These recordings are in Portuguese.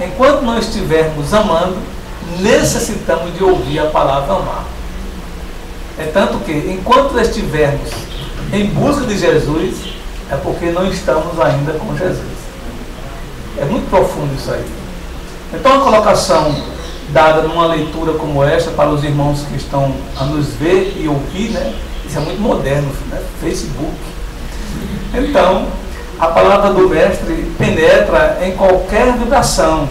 enquanto não estivermos amando, necessitamos de ouvir a palavra amar. É tanto que, enquanto estivermos em busca de Jesus, é porque não estamos ainda com Jesus. É muito profundo isso aí. Então, a colocação dada numa leitura como esta, para os irmãos que estão a nos ver e ouvir, né? Isso é muito moderno, né? Facebook. Então, a palavra do Mestre penetra em qualquer vibração,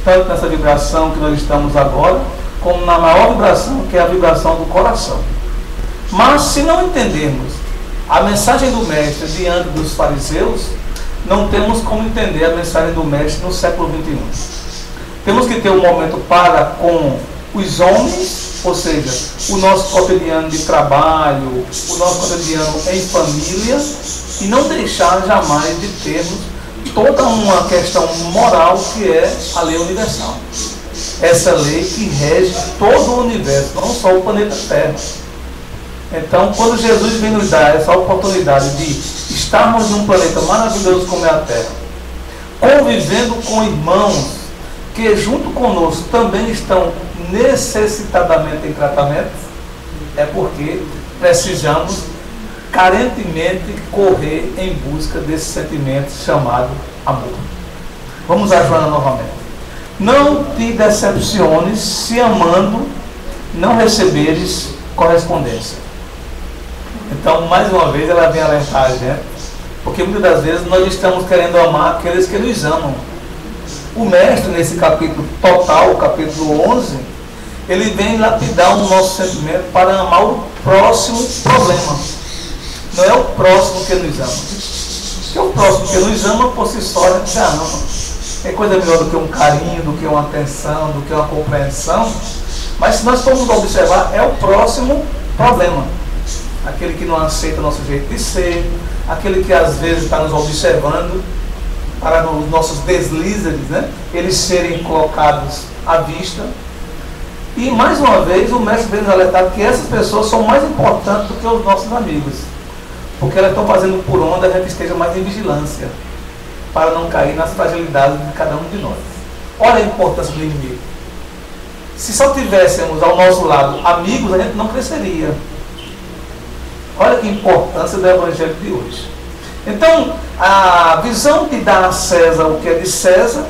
tanto nessa vibração que nós estamos agora, como na maior vibração, que é a vibração do coração. Mas, se não entendermos a mensagem do Mestre diante dos fariseus, não temos como entender a mensagem do Mestre no século XXI. Temos que ter um momento para com os homens, ou seja, o nosso cotidiano de trabalho, o nosso cotidiano em família, e não deixar jamais de termos toda uma questão moral que é a lei universal. Essa lei que rege todo o universo, não só o planeta Terra. Então, quando Jesus vem nos dar essa oportunidade de estarmos num planeta maravilhoso como é a Terra, convivendo com irmãos que junto conosco também estão necessitadamente em tratamento, é porque precisamos carentemente correr em busca desse sentimento chamado amor. Vamos a Joana novamente. Não te decepciones se amando não receberes correspondência. Então, mais uma vez, ela vem alertar a gente, porque muitas das vezes nós estamos querendo amar aqueles que nos amam. O Mestre, nesse capítulo total, capítulo 11, ele vem lapidar o nosso sentimento para amar o próximo problema. Não é o próximo que nos ama. Porque o próximo que nos ama, por si só, a gente já ama. É coisa melhor do que um carinho, do que uma atenção, do que uma compreensão. Mas se nós formos observar, é o próximo problema. Aquele que não aceita o nosso jeito de ser, aquele que às vezes está nos observando para os nossos deslizes, né? Eles serem colocados à vista. E mais uma vez o Mestre vem nos alertar que essas pessoas são mais importantes do que os nossos amigos, porque elas estão fazendo por onde a gente esteja mais em vigilância, para não cair nas fragilidades de cada um de nós. Olha a importância do inimigo. Se só tivéssemos ao nosso lado amigos, a gente não cresceria. Olha que importância do Evangelho de hoje. Então, a visão de dar a César o que é de César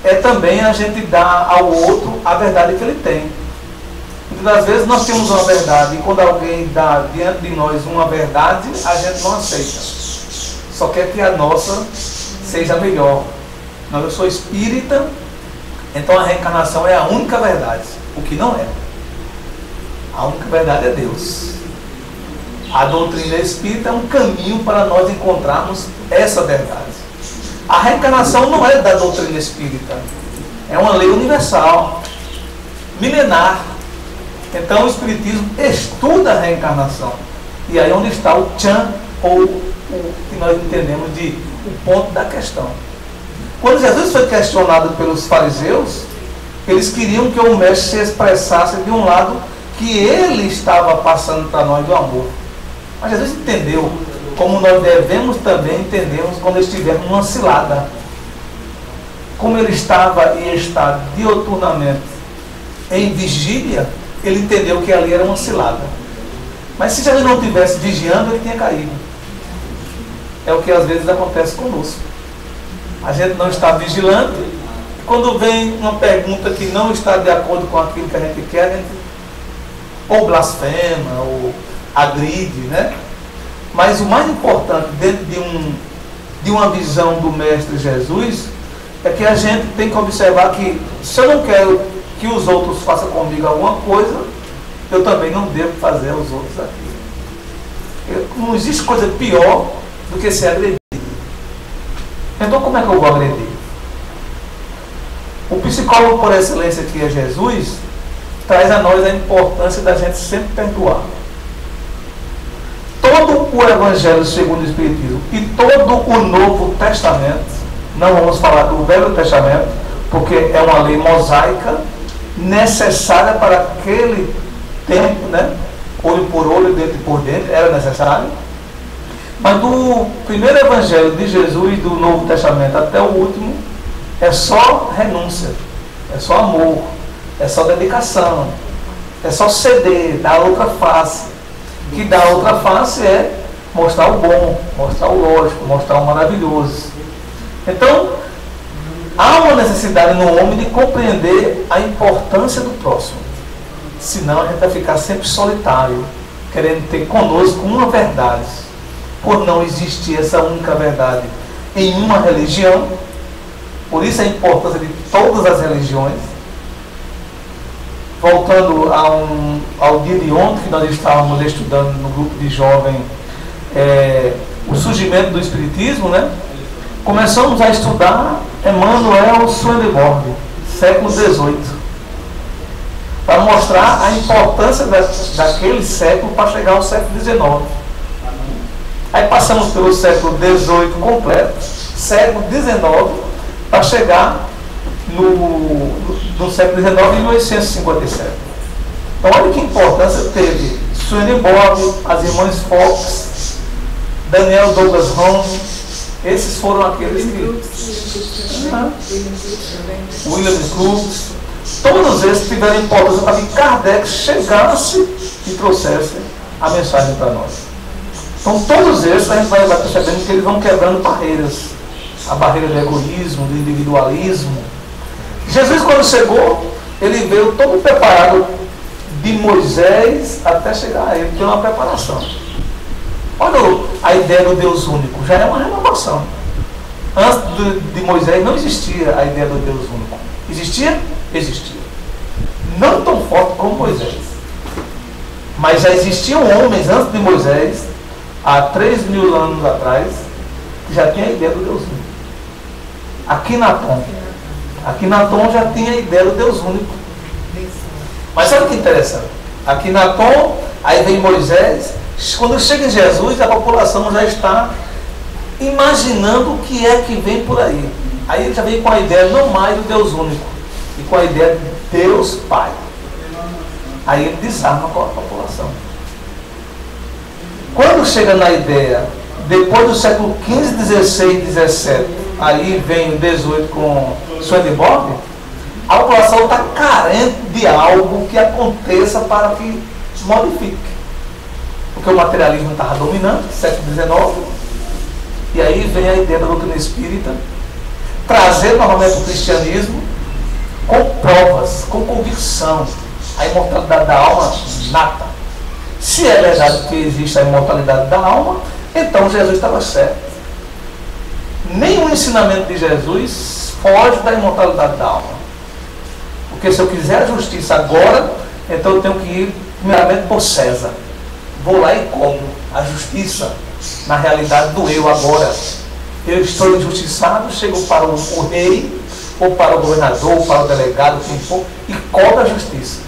é também a gente dar ao outro a verdade que ele tem. Muitas das vezes nós temos uma verdade e quando alguém dá diante de nós uma verdade, a gente não aceita. Só quer que a nossa seja melhor. Mas eu sou espírita, então a reencarnação é a única verdade. O que não é. A única verdade é Deus. A doutrina espírita é um caminho para nós encontrarmos essa verdade. A reencarnação não é da doutrina espírita. É uma lei universal, milenar. Então o Espiritismo estuda a reencarnação. E aí onde está o tchan, ou o que nós entendemos de o ponto da questão. Quando Jesus foi questionado pelos fariseus, eles queriam que o Mestre se expressasse de um lado que ele estava passando para nós do amor. Mas Jesus entendeu, como nós devemos também entendermos quando estivermos numa cilada. Como ele estava e está dioturnamente em vigília, ele entendeu que ali era uma cilada. Mas se Jesus não estivesse vigiando, ele tinha caído. É o que às vezes acontece conosco. A gente não está vigilante. Quando vem uma pergunta que não está de acordo com aquilo que a gente quer, a gente ou blasfema, ou agride, né? Mas o mais importante dentro de uma visão do Mestre Jesus é que a gente tem que observar que se eu não quero que os outros façam comigo alguma coisa, eu também não devo fazer aos outros aquilo. Não existe coisa pior do que ser agredido. Então como é que eu vou agredir? O psicólogo por excelência que é Jesus traz a nós a importância da gente sempre perdoar. Todo o Evangelho segundo o Espiritismo e todo o Novo Testamento, não vamos falar do Velho Testamento, porque é uma lei mosaica necessária para aquele tempo, né? Olho por olho, dente por dente, era necessário. Mas do primeiro Evangelho de Jesus, do Novo Testamento até o último, é só renúncia, é só amor, é só dedicação, é só ceder, dar outra face. Que dar outra face é mostrar o bom, mostrar o lógico, mostrar o maravilhoso. Então, há uma necessidade no homem de compreender a importância do próximo. Senão a gente vai ficar sempre solitário, querendo ter conosco uma verdade. Por não existir essa única verdade em uma religião, por isso a importância de todas as religiões. Voltando ao dia de ontem, que nós estávamos estudando no grupo de jovem o surgimento do Espiritismo, né? Começamos a estudar Emanuel Swedenborg, século XVIII, para mostrar a importância daquele século para chegar ao século XIX. Aí passamos pelo século XVIII completo, século XIX, para chegar no século XIX, em 1857. Então, olha que importância teve Swedenborg, as irmãs Fox, Daniel Douglas Home. Esses foram aqueles que... William Crookes. Todos esses tiveram importância para que Kardec chegasse e trouxesse a mensagem para nós. Então, todos esses a gente vai percebendo que eles vão quebrando barreiras. A barreira do egoísmo, do individualismo. Jesus, quando chegou, ele veio todo preparado de Moisés até chegar a ele. Tem uma preparação. Olha a ideia do Deus único. Já é uma renovação. Antes de Moisés não existia a ideia do Deus único. Existia? Existia. Não tão forte como Moisés. Mas já existiam homens antes de Moisés, há 3.000 anos atrás, que já tinha a ideia do Deus único. Akhenaton já tinha a ideia do Deus único. Mas sabe o que é interessante? Akhenaton, aí vem Moisés. Quando chega em Jesus, a população já está imaginando o que é que vem por aí. Aí ele já vem com a ideia não mais do Deus único, e com a ideia de Deus Pai. Aí ele desarma com a população. Quando chega na ideia, depois do século XV, XVI, XVII, aí vem o XVIII com Swedenborg, a população está carente de algo que aconteça para que modifique. Porque o materialismo estava dominante, século XIX, e aí vem a ideia da doutrina espírita, trazer novamente o cristianismo com provas, com convicção, a imortalidade da alma nata. Se é verdade que existe a imortalidade da alma, então Jesus estava certo. Nenhum ensinamento de Jesus foge da imortalidade da alma. Porque se eu quiser a justiça agora, então eu tenho que ir primeiramente por César. Vou lá e cobro a justiça na realidade do eu agora. Eu estou injustiçado, chego para o rei, ou para o governador, ou para o delegado, quem for, e cobro a justiça.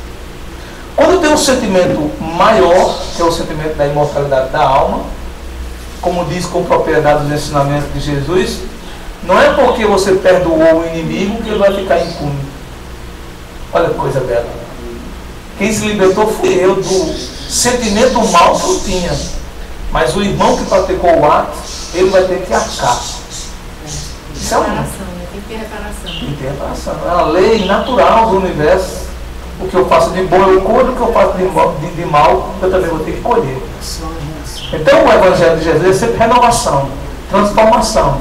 Quando eu tenho um sentimento maior, que é o sentimento da imortalidade da alma, como diz com propriedade os ensinamentos de Jesus, não é porque você perdoou o inimigo que ele vai ficar impune. Olha que coisa bela. Quem se libertou fui eu do sentimento mal que eu tinha. Mas o irmão que praticou o ato, ele vai ter que arcar. Isso é uma tem que ter reparação. Tem que ter reparação. É a lei natural do universo. O que eu faço de bom eu colho, o que eu faço de mal eu também vou ter que colher. Então o Evangelho de Jesus é sempre renovação, transformação.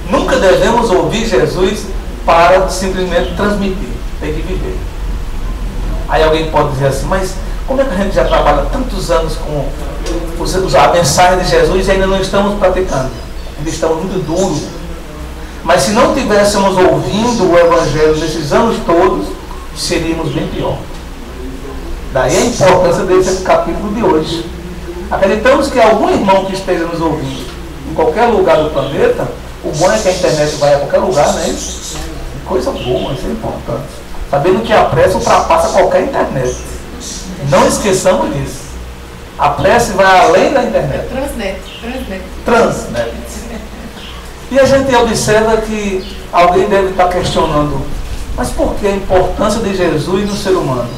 Nunca devemos ouvir Jesus para simplesmente transmitir. Tem que viver. Aí alguém pode dizer assim, mas como é que a gente já trabalha tantos anos com a mensagem de Jesus e ainda não estamos praticando? Ainda estamos muito duros. Mas se não tivéssemos ouvindo o Evangelho nesses anos todos, seríamos bem pior. Daí a importância desse capítulo de hoje. Acreditamos que algum irmão que esteja nos ouvindo em qualquer lugar do planeta, o bom é que a internet vai a qualquer lugar, né? Coisa boa, isso é importante. Sabendo que a prece ultrapassa qualquer internet. Não esqueçamos disso. A prece vai além da internet. Transnet. E a gente observa que alguém deve estar questionando, mas por que a importância de Jesus no ser humano?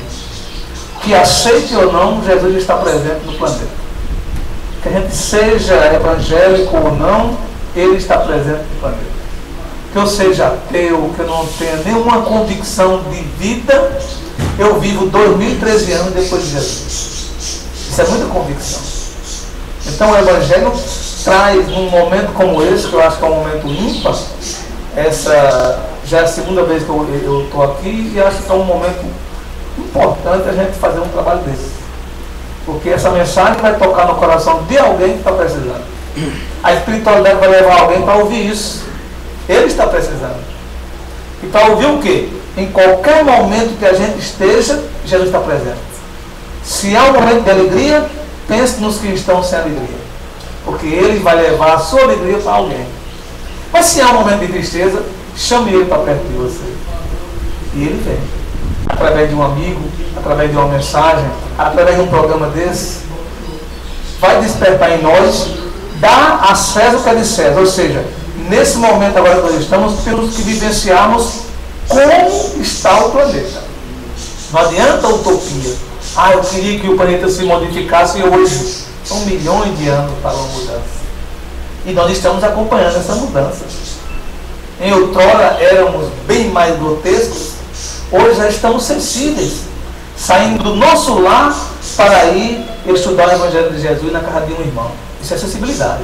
Que aceite ou não, Jesus está presente no planeta. Que a gente seja evangélico ou não, ele está presente no planeta. que eu seja ateu, que eu não tenha nenhuma convicção de vida, eu vivo 2013 anos depois de Jesus. Isso é muita convicção. Então o Evangelho traz, num momento como esse, que eu acho que é um momento ímpar, essa já é a segunda vez que eu estou aqui, e acho que é um momento importante a gente fazer um trabalho desse. Porque essa mensagem vai tocar no coração de alguém que está precisando. A espiritualidade vai levar alguém para ouvir isso. Ele está precisando. E para ouvir o quê? Em qualquer momento que a gente esteja, Jesus está presente. Se há um momento de alegria, pense nos que estão sem alegria. Porque Ele vai levar a sua alegria para alguém. Mas se há um momento de tristeza, chame Ele para perto de você. E Ele vem. Através de um amigo, através de uma mensagem, através de um programa desse, vai despertar em nós, dá a César o que é de César. Ou seja, nesse momento agora que nós estamos, temos que vivenciarmos como está o planeta. Não adianta a utopia. Eu queria que o planeta se modificasse e hoje são milhões de anos para uma mudança. E nós estamos acompanhando essa mudança. Em outrora éramos bem mais grotescos, hoje já estamos sensíveis, saindo do nosso lar para ir estudar o Evangelho de Jesus na casa de um irmão. Isso é sensibilidade.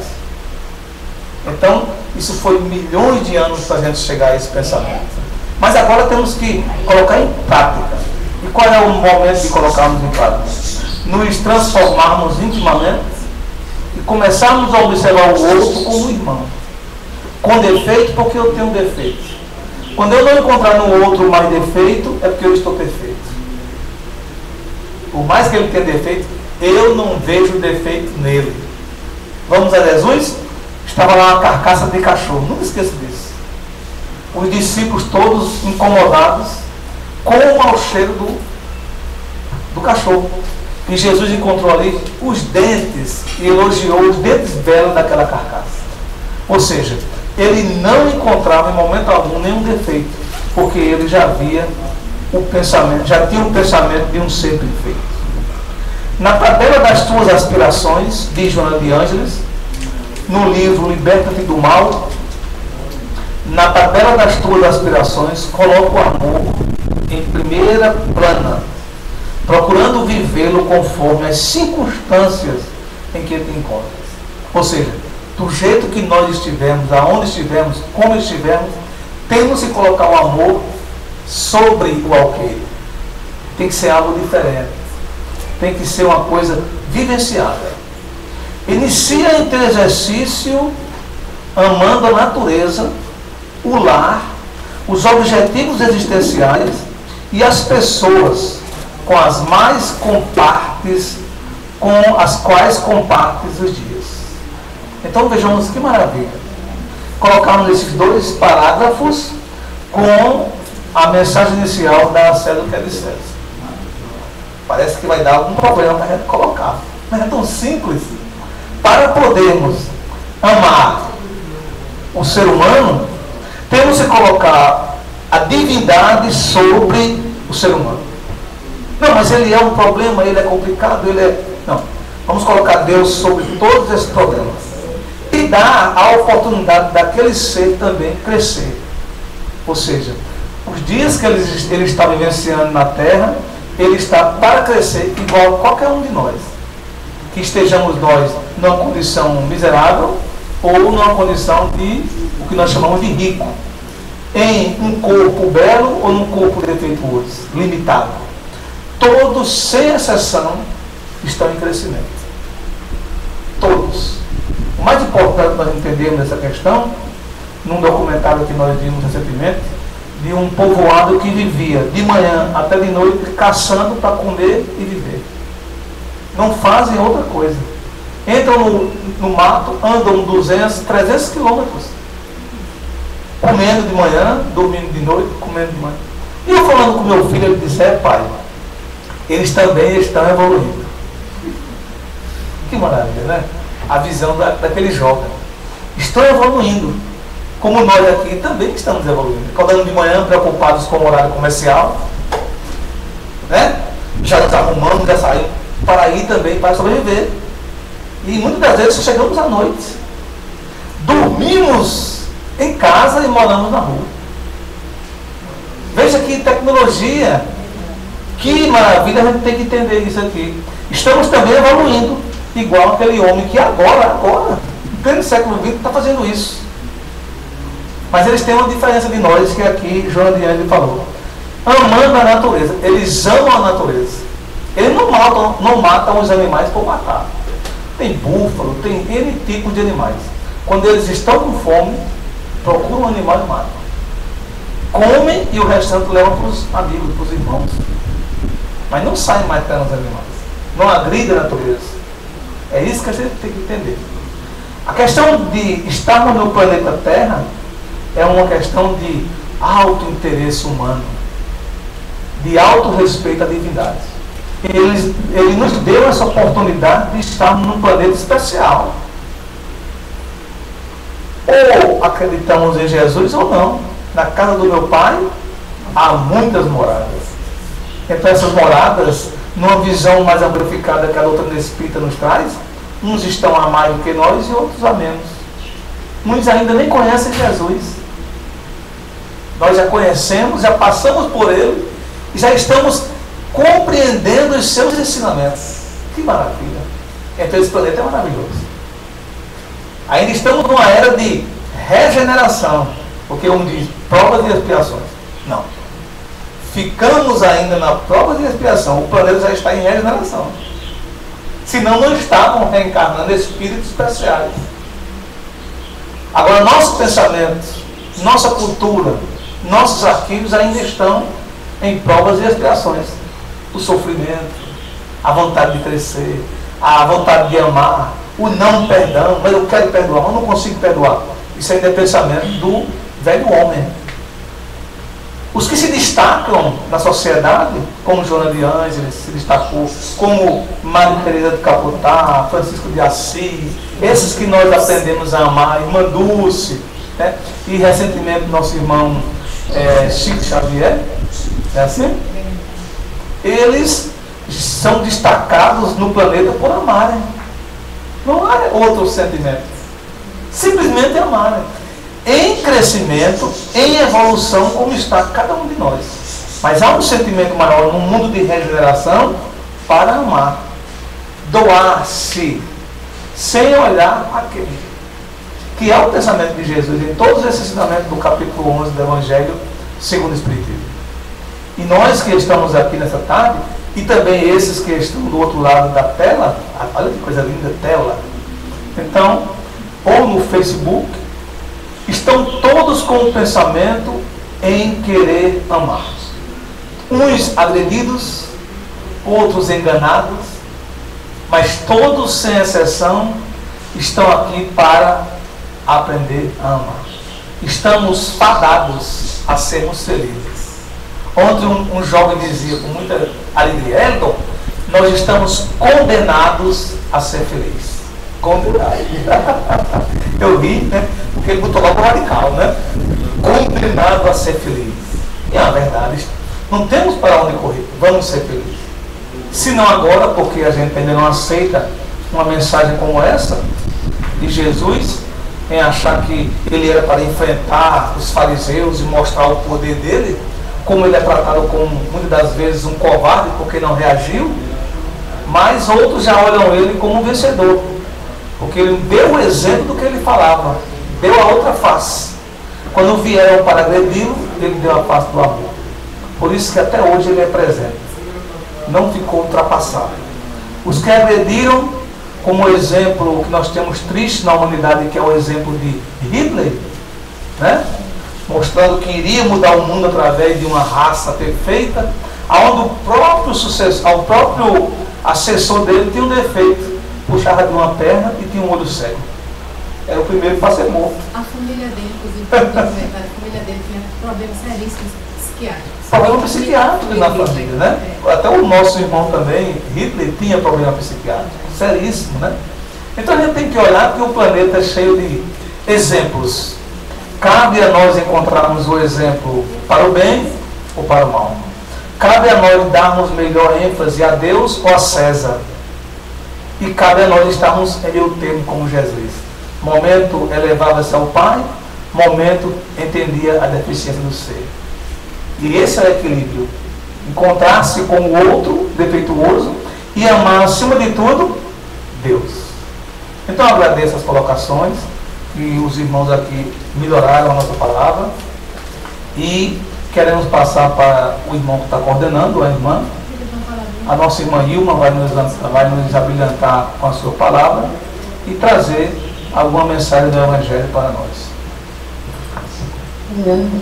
Então, isso foi milhões de anos para a gente chegar a esse pensamento. Mas agora temos que colocar em prática. E qual é o momento de colocarmos em prática? Nos transformarmos intimamente e começarmos a observar o outro como irmão. Com defeito, porque eu tenho defeito. Quando eu não encontrar no outro mais defeito, é porque eu estou perfeito. Por mais que ele tenha defeito, eu não vejo defeito nele. Vamos a Jesus? Estava lá uma carcaça de cachorro. Nunca esqueço disso. Os discípulos todos incomodados com o mau cheiro do cachorro. E Jesus encontrou ali os dentes e elogiou os dentes belos daquela carcaça. Ou seja, ele não encontrava em momento algum nenhum defeito, porque ele já havia o pensamento, já tinha o pensamento de um ser perfeito. Na tabela das tuas aspirações, diz Joana de Ângeles, no livro Liberta-te do Mal, na tabela das tuas aspirações, coloca o amor em primeira plana, procurando vivê-lo conforme as circunstâncias em que te encontras. Ou seja, do jeito que nós estivermos, aonde estivermos, como estivermos, temos que colocar o amor sobre o alqueire. Tem que ser algo diferente. Tem que ser uma coisa vivenciada. Inicia em teu exercício amando a natureza, o lar, os objetivos existenciais e as pessoas com as quais compartes os dias. Então vejamos que maravilha. Colocamos esses dois parágrafos com a mensagem inicial da César que é de César. Parece que vai dar algum problema para a gente colocar. Mas é tão simples. Para podermos amar o ser humano, temos que colocar a divindade sobre o ser humano. Não, mas ele é um problema, ele é complicado, ele é... Não, vamos colocar Deus sobre todos esses problemas. E dar a oportunidade daquele ser também crescer. Ou seja, os dias que ele está vivenciando na Terra, ele está para crescer igual a qualquer um de nós. Que estejamos nós numa condição miserável ou numa condição de o que nós chamamos de rico. Em um corpo belo ou num corpo defeituoso, limitado. Todos, sem exceção, estão em crescimento. Todos. O mais importante nós entendermos essa questão, num documentário que nós vimos recentemente, de um povoado que vivia de manhã até de noite caçando para comer e viver. Não fazem outra coisa. Entram no mato, andam 200, 300 quilômetros. Comendo de manhã, dormindo de noite, comendo de manhã. E eu falando com meu filho, ele disse, pai, eles também estão evoluindo. Que maravilha, né? A visão daquele jovem. Estão evoluindo. Como nós aqui também estamos evoluindo. Acordando de manhã, preocupados com o horário comercial. Né? Já nos arrumamos, já saímos para ir também para sobreviver. E muitas das vezes chegamos à noite. Dormimos em casa e moramos na rua. Veja que tecnologia, que maravilha, a gente tem que entender isso aqui. Estamos também evoluindo, igual aquele homem que agora, no pleno século XX, está fazendo isso. Mas eles têm uma diferença de nós, que aqui João de Ângeles falou. Amando a natureza, eles amam a natureza. Eles não matam os animais por matar. Tem búfalo, tem N tipos de animais. Quando eles estão com fome, procuram um animal e matam. Comem e o restante levam para os amigos, para os irmãos. Mas não saem matando os animais. Não agridem a natureza. É isso que a gente tem que entender. A questão de estarmos no planeta Terra é uma questão de alto interesse humano, de alto respeito à divindade. Ele nos deu essa oportunidade de estarmos num planeta especial. Ou acreditamos em Jesus ou não. Na casa do meu pai há muitas moradas. Então essas moradas, numa visão mais amplificada que a doutrina espírita nos traz, uns estão a mais do que nós e outros a menos. Muitos ainda nem conhecem Jesus. Nós já conhecemos, já passamos por ele e já estamos compreendendo os seus ensinamentos. Que maravilha! Então esse planeta é maravilhoso. Ainda estamos numa era de regeneração, porque um diz provas e expiações. Não. Ficamos ainda na prova de expiação. O planeta já está em regeneração. Senão não estavam reencarnando espíritos especiais. Agora nosso pensamento, nossa cultura, nossos arquivos ainda estão em provas e expiações. O sofrimento, a vontade de crescer, a vontade de amar, o não perdão, mas eu quero perdoar, mas eu não consigo perdoar. Isso ainda é pensamento do velho homem. Os que se destacam na sociedade, como Joana de Ângeles se destacou, como Maria Teresa de Calcutá, Francisco de Assis, esses que nós aprendemos a amar, Irmã Dulce, né? E recentemente nosso irmão Chico Xavier, é assim? Eles são destacados no planeta por amarem. Não há outro sentimento. Simplesmente amarem. Em crescimento, em evolução, como está cada um de nós. Mas há um sentimento maior no mundo de regeneração para amar. Doar-se, sem olhar a quem. Que é o pensamento de Jesus em todos esses ensinamentos do capítulo 11 do Evangelho segundo o Espiritismo. E nós que estamos aqui nessa tarde, e também esses que estão do outro lado da tela, olha que coisa linda, tela. Então, ou no Facebook, estão todos com o pensamento em querer amar. Uns agredidos, outros enganados, mas todos, sem exceção, estão aqui para aprender a amar. Estamos fadados a sermos felizes. Ontem um jovem dizia com muita alegria: Elton, nós estamos condenados a ser felizes. Condenados. Eu ri, né? Porque ele botou logo radical, né? Condenado a ser feliz. E é a verdade, não temos para onde correr, vamos ser felizes. Se não agora, porque a gente ainda não aceita uma mensagem como essa de Jesus, em achar que ele era para enfrentar os fariseus e mostrar o poder dele, como ele é tratado como muitas das vezes um covarde porque não reagiu, mas outros já olham ele como um vencedor, porque ele deu o exemplo do que ele falava, deu a outra face. Quando vieram para agredi-lo, ele deu a face do amor. Por isso que até hoje ele é presente, não ficou ultrapassado. Os que agrediram, como exemplo que nós temos triste na humanidade, que é o exemplo de Hitler, né? Mostrando que iria mudar o mundo através de uma raça perfeita, onde o próprio assessor dele tinha um defeito, puxava de uma perna e tinha um olho cego. Era o primeiro para ser morto. A família dele, inclusive, a família dele tinha problemas seríssimos psiquiátricos. Problema psiquiátrico na família, né? Até o nosso irmão também, Hitler, tinha problema psiquiátrico, seríssimo, né? Então a gente tem que olhar que o planeta é cheio de exemplos. Cabe a nós encontrarmos o exemplo para o bem ou para o mal. Cabe a nós darmos melhor ênfase a Deus ou a César. E cabe a nós estarmos em meio termo como Jesus. Momento elevava-se ao Pai, momento entendia a deficiência do ser. E esse é o equilíbrio. Encontrar-se com o outro defeituoso e amar, acima de tudo, Deus. Então eu agradeço as colocações e os irmãos aqui melhoraram a nossa palavra. E queremos passar para o irmão que está coordenando, a irmã. A nossa irmã Ilma vai nos abrilhantar com a sua palavra e trazer alguma mensagem do Evangelho para nós.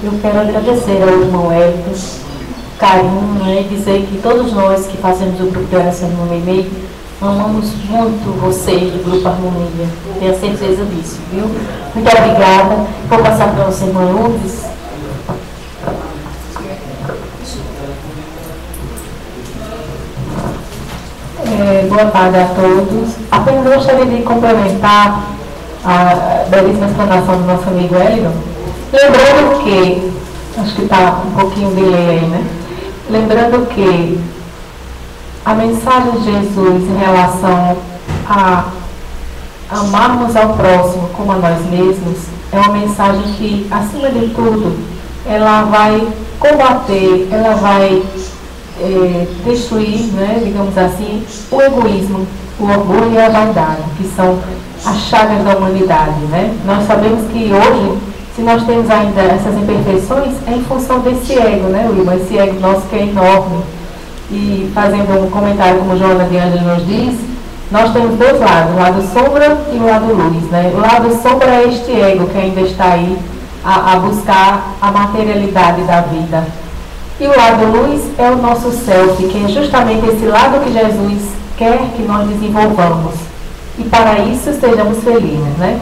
Eu quero agradecer ao irmão Hélio o carinho, né, e dizer que todos nós que fazemos o grupo de oração no Meimei amamos muito vocês do Grupo Harmonia. Tenho certeza disso, viu? Muito obrigada. Vou passar para a nossa irmã Lourdes. Boa tarde a todos. Apenas gostaria de complementar a belíssima explanação do nosso amigo Hélio. Lembrando que, acho que está um pouquinho de delay aí, né? Lembrando que a mensagem de Jesus em relação a amarmos ao próximo como a nós mesmos é uma mensagem que, acima de tudo, ela vai combater, ela vai destruir, né, digamos assim, o egoísmo, o orgulho e a vaidade, que são as chagas da humanidade, né? Nós sabemos que hoje, se nós temos ainda essas imperfeições, é em função desse ego, né, Wilma? Esse ego nosso que é enorme. E fazendo um comentário, como Joana de Ângelo nos diz, nós temos dois lados, o lado sombra e o lado luz, né? O lado sombra é este ego que ainda está aí a buscar a materialidade da vida. E o lado luz é o nosso self, que é justamente esse lado que Jesus quer que nós desenvolvamos. E para isso sejamos felizes, né?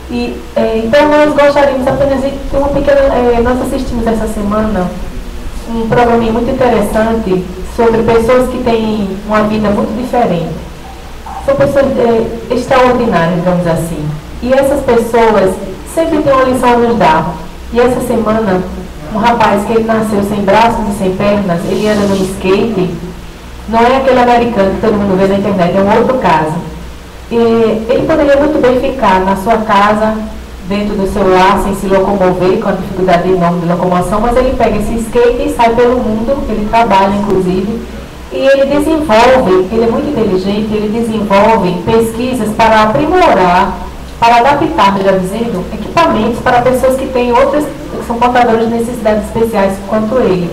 E, então nós gostaríamos apenas de ter uma pequena... nós assistimos essa semana um programa muito interessante sobre pessoas que têm uma vida muito diferente. São pessoas extraordinárias, digamos assim. E essas pessoas sempre têm uma lição a nos dar. E essa semana, um rapaz que ele nasceu sem braços e sem pernas, ele anda no skate, não é aquele americano que todo mundo vê na internet, é um outro caso. E ele poderia muito bem ficar na sua casa, dentro do seu lar, sem se locomover, com a dificuldade enorme de locomoção, mas ele pega esse skate e sai pelo mundo, ele trabalha inclusive, e ele desenvolve, ele é muito inteligente, ele desenvolve pesquisas para aprimorar, para adaptar, melhor dizendo, equipamentos para pessoas que têm outras, que são portadores de necessidades especiais quanto ele.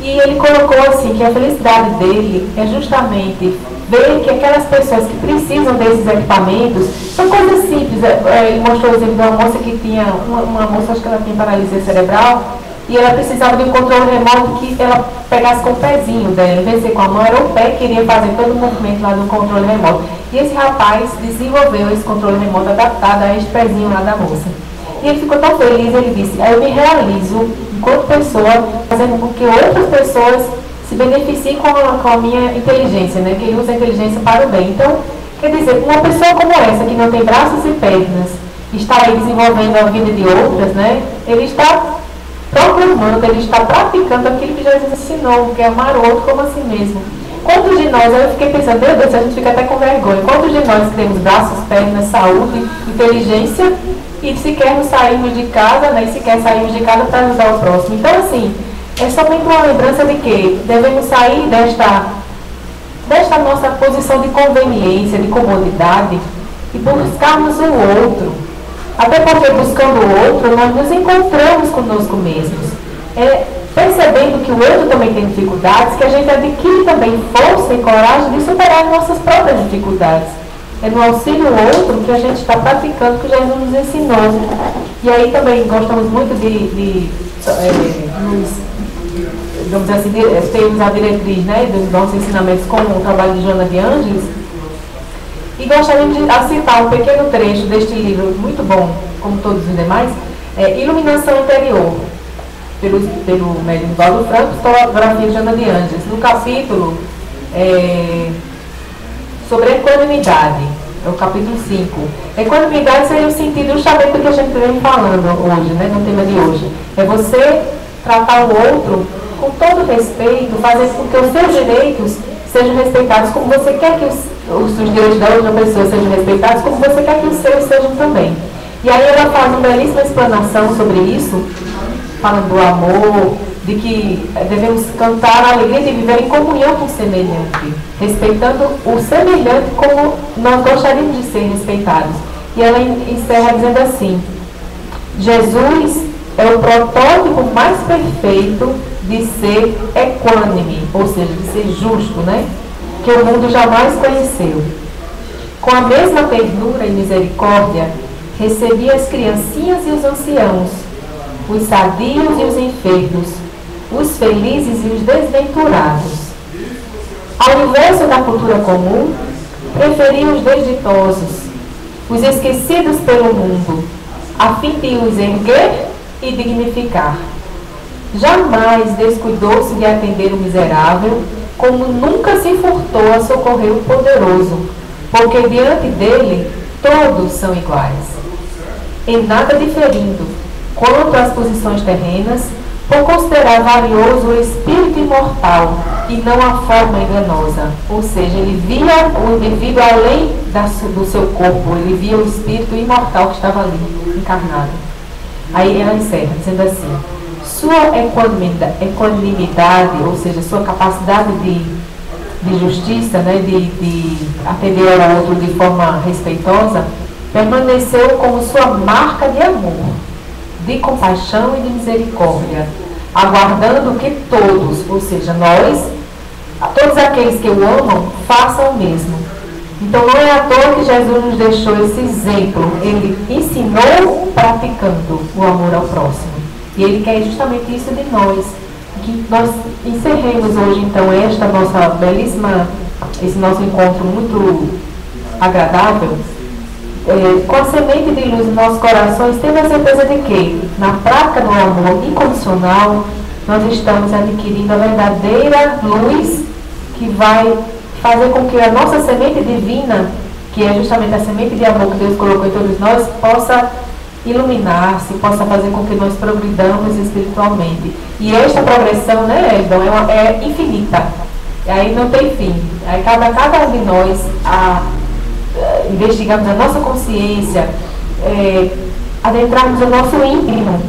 E ele colocou assim, que a felicidade dele é justamente ver que aquelas pessoas que precisam desses equipamentos são coisas simples. Ele mostrou o exemplo de uma moça que tinha, uma moça, acho que ela tinha paralisia cerebral, e ela precisava de um controle remoto que ela pegasse com o pezinho dela, em vez de ser com a mão, era o pé que iria fazer todo o movimento lá do controle remoto. E esse rapaz desenvolveu esse controle remoto adaptado a este pezinho lá da moça. E ele ficou tão feliz, ele disse, aí eu me realizo enquanto pessoa, fazendo com que outras pessoas se beneficiem com a minha inteligência, né? Que ele usa a inteligência para o bem. Então, quer dizer, uma pessoa como essa, que não tem braços e pernas, está aí desenvolvendo a vida de outras, né? Ele está proclamando, ele está praticando aquilo que Jesus ensinou, que é amar o outro como a si mesmo. Quantos de nós, eu fiquei pensando, meu Deus, a gente fica até com vergonha, quantos de nós que temos braços, pernas, saúde, inteligência, e sequer saímos de casa, né, e sequer saímos de casa para ajudar o próximo. Então, assim, é somente uma lembrança de que devemos sair desta nossa posição de conveniência, de comodidade, e buscarmos o outro. Até porque, buscando o outro, nós nos encontramos conosco mesmos. Percebendo que o outro também tem dificuldades, que a gente adquire também força e coragem de superar as nossas próprias dificuldades. É no auxílio ao outro que a gente está praticando o que Jesus nos ensinou. E aí também gostamos muito digamos assim, termos a diretriz, né, dos nossos ensinamentos com o trabalho de Joana de Ângeles. E gostaríamos de citar um pequeno trecho deste livro, muito bom, como todos os demais, Iluminação Interior, pelo médium Valdo Franco, psicografia de Joana de Ângeles. No capítulo sobre equanimidade, é o capítulo 5. Equanimidade seria o sentido justamente do que a gente vem falando hoje, né, no tema de hoje. É você tratar o outro com todo respeito, fazer com que os seus direitos sejam respeitados como você quer que os direitos da outra pessoa sejam respeitados, como você quer que os seus sejam também. E aí ela faz uma belíssima explanação sobre isso, falando do amor, de que devemos cantar a alegria de viver em comunhão com o semelhante, respeitando o semelhante como nós gostaríamos de ser respeitados. E ela encerra dizendo assim: Jesus é o protótipo mais perfeito de ser equânime, ou seja, de ser justo, né? Que o mundo jamais conheceu. Com a mesma ternura e misericórdia, recebia as criancinhas e os anciãos, os sadios e os enfermos, os felizes e os desventurados. Ao universo da cultura comum, preferia os desditosos, os esquecidos pelo mundo, a fim de os erguer e dignificar. Jamais descuidou-se de atender o miserável, como nunca se furtou a socorrer o poderoso, porque diante dele todos são iguais. Em nada diferindo quanto às posições terrenas, por considerar valioso o espírito imortal e não a forma enganosa. Ou seja, ele via o indivíduo além do seu corpo, ele via o espírito imortal que estava ali, encarnado. Aí ela encerra, dizendo assim: sua equanimidade, ou seja, sua capacidade de justiça, né, de atender ao outro de forma respeitosa, permaneceu como sua marca de amor, de compaixão e de misericórdia, aguardando que todos, ou seja, nós, todos aqueles que o amam, façam o mesmo. Então não é à toa que Jesus nos deixou esse exemplo. Ele ensinou praticando o amor ao próximo. E Ele quer justamente isso de nós. Que nós encerremos hoje, então, esta nossa belíssima, esse nosso encontro muito agradável, com a semente de luz nos nossos corações, tendo a certeza de que, na prática do amor incondicional, nós estamos adquirindo a verdadeira luz que vai fazer com que a nossa semente divina, que é justamente a semente de amor que Deus colocou em todos nós, possa iluminar-se, possa fazer com que nós progridamos espiritualmente. E esta progressão, né, Edson, é infinita. E aí não tem fim. Aí cada um de nós investigamos a nossa consciência, adentrarmos o nosso íntimo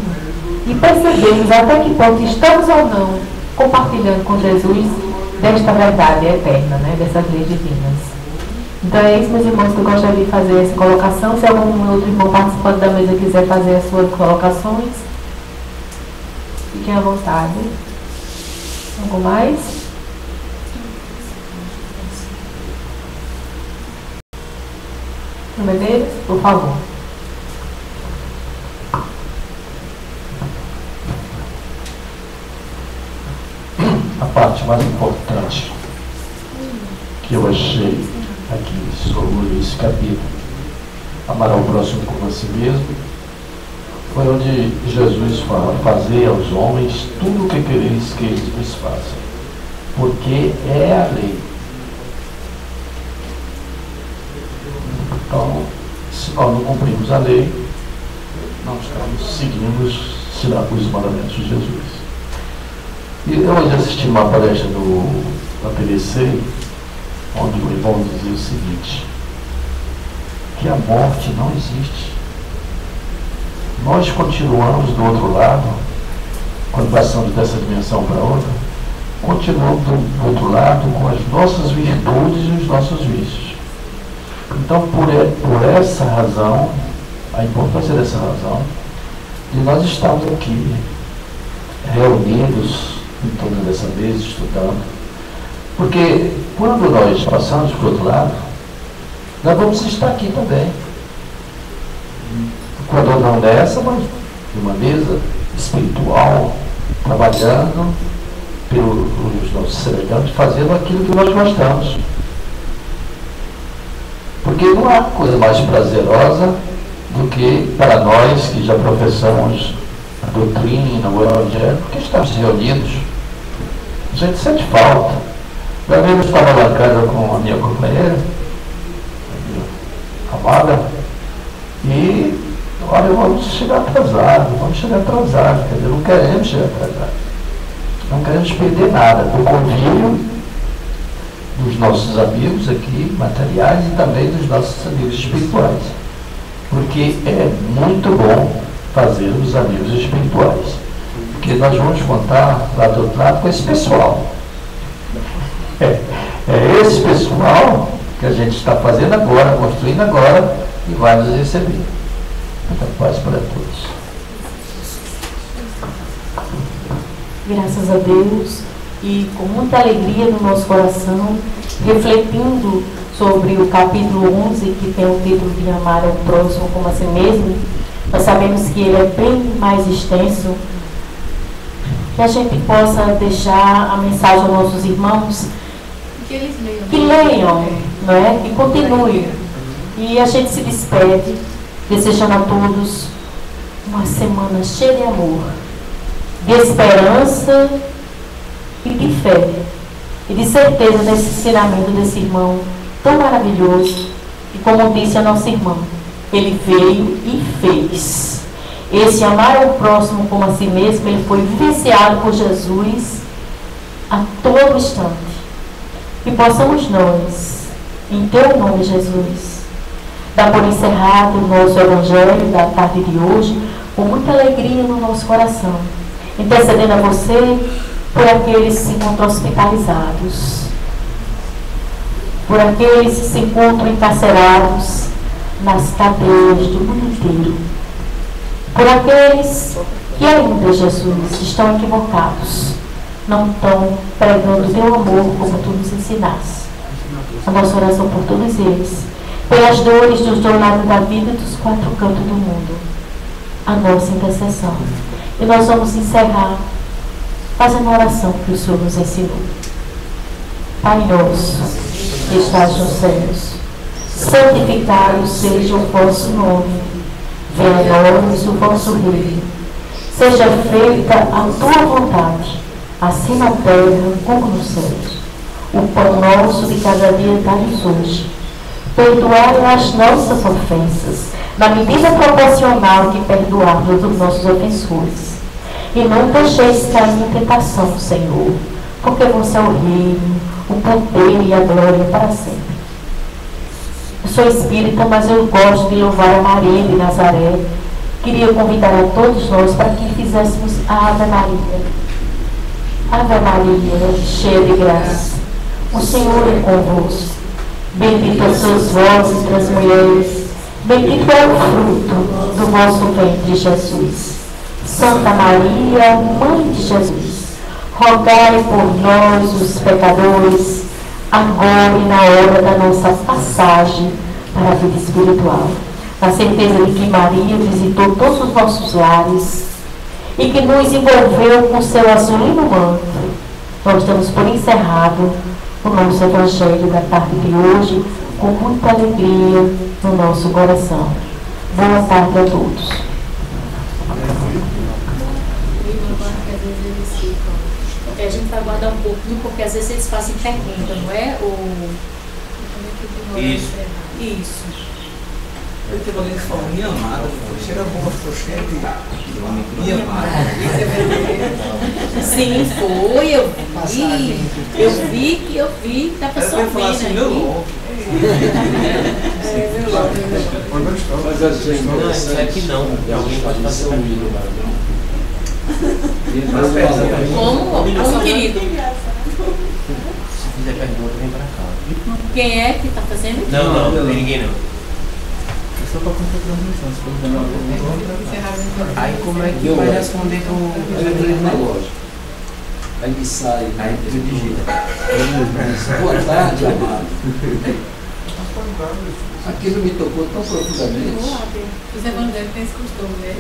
e percebermos até que ponto estamos ou não compartilhando com Jesus desta verdade eterna, né, dessas leis divinas. Então é isso, meus irmãos, que eu gostaria de fazer essa colocação. Se algum outro irmão participante da mesa quiser fazer as suas colocações, fiquem à vontade. Algo mais? Medeiros, por favor. A parte mais importante que eu achei aqui sobre esse capítulo, amar ao próximo como a si mesmo, foi onde Jesus fala: fazer aos homens tudo o que quereis que eles vos façam, porque é a lei. Então, se nós não cumprimos a lei, não estamos seguindo os mandamentos de Jesus. E eu hoje assisti uma palestra da PDC, onde o irmão dizia o seguinte: que a morte não existe. Nós continuamos do outro lado, quando passamos dessa dimensão para outra, continuamos do outro lado com as nossas virtudes e os nossos vícios. Então, por essa razão, a importância dessa razão, de nós estarmos aqui reunidos em torno dessa mesa, estudando, porque quando nós passamos para o outro lado, nós vamos estar aqui também. Quando não dessa, mas numa mesa espiritual, trabalhando pelos nossos semelhantes, fazendo aquilo que nós gostamos. Porque não há coisa mais prazerosa do que para nós que já professamos a doutrina, o evangelho, porque estamos reunidos. A gente sente falta. Uma vez eu estava lá em casa com a minha companheira, a amada, e olha, vamos chegar atrasados, quer dizer, não queremos chegar atrasados. Não queremos perder nada do convívio dos nossos amigos aqui, materiais, e também dos nossos amigos espirituais. porque é muito bom fazer os amigos espirituais. Porque nós vamos contar lá do outro lado com esse pessoal. É esse pessoal que a gente está fazendo agora, construindo agora, e vai nos receber. Muita paz para todos. Graças a Deus, e com muita alegria no nosso coração, refletindo sobre o capítulo 11, que tem o título de Amar ao Próximo como a si mesmo. Nós sabemos que ele é bem mais extenso, que a gente possa deixar a mensagem aos nossos irmãos, que leiam, não é? Que continuem. E a gente se despede, desejando a todos uma semana cheia de amor, de esperança e de fé, e de certeza nesse ensinamento desse irmão tão maravilhoso. E como disse a nossa irmã, ele veio e fez. Esse amar ao próximo como a si mesmo, ele foi vivenciado por Jesus a todo instante. E possamos nós, em teu nome, Jesus, dar por encerrado o nosso Evangelho da tarde de hoje, com muita alegria no nosso coração, intercedendo a você por aqueles que se encontram hospitalizados, por aqueles que se encontram encarcerados nas cadeias do mundo inteiro, por aqueles que ainda, Jesus, estão equivocados, não estão pregando teu amor como tu nos ensinaste. A nossa oração por todos eles, pelas dores dos dois lados da vida e dos quatro cantos do mundo, a nossa intercessão. E nós vamos encerrar fazendo a oração que o Senhor nos ensinou. Pai nosso, que estás nos céus, santificado seja o vosso nome. Venha a nós o vosso reino. Seja feita a tua vontade, assim na terra como nos céus. O pão nosso de cada dia dá-nos hoje. Perdoai as nossas ofensas, na medida proporcional que perdoarmos os nossos ofensores. E não deixeis cair em tentação, Senhor, porque você é o reino, o poder e a glória para sempre. Eu sou espírita, mas eu gosto de louvar a Maria de Nazaré. Queria convidar a todos nós para que fizéssemos a Ave Maria. Ave Maria, cheia de graça, o Senhor é convosco. Bendita sois vós entre as mulheres, bendito é o fruto do vosso ventre, Jesus. Santa Maria, Mãe de Jesus, rogai por nós, os pecadores, agora e na hora da nossa passagem para a vida espiritual. Na certeza de que Maria visitou todos os nossos lares e que nos envolveu com seu azulino manto, nós damos por encerrado o nosso Evangelho da tarde de hoje, com muita alegria no nosso coração. Boa tarde a todos. A gente vai guardar um pouquinho, porque às vezes eles fazem pergunta, não é? Isso. Isso. Eu tenho alguém que falou minha amada, cheira bom, estou cheio de minha amada. Sim, foi, eu vi, dá pra só ver, falar assim, meu nome. Mas a gente Não é que não, alguém pode fazer um vídeo. Como, querido? Se fizer pergunta, vem pra cá. Quem é que tá fazendo? Não, não tem ninguém não. só para contar a transmissão, se for fazer uma pergunta. Aí como é que vai responder com o na loja? Aí ele sai, aí tu digita. boa tarde, amado. Aquilo me tocou tão profundamente. Os evangélicos têm esse costume, né?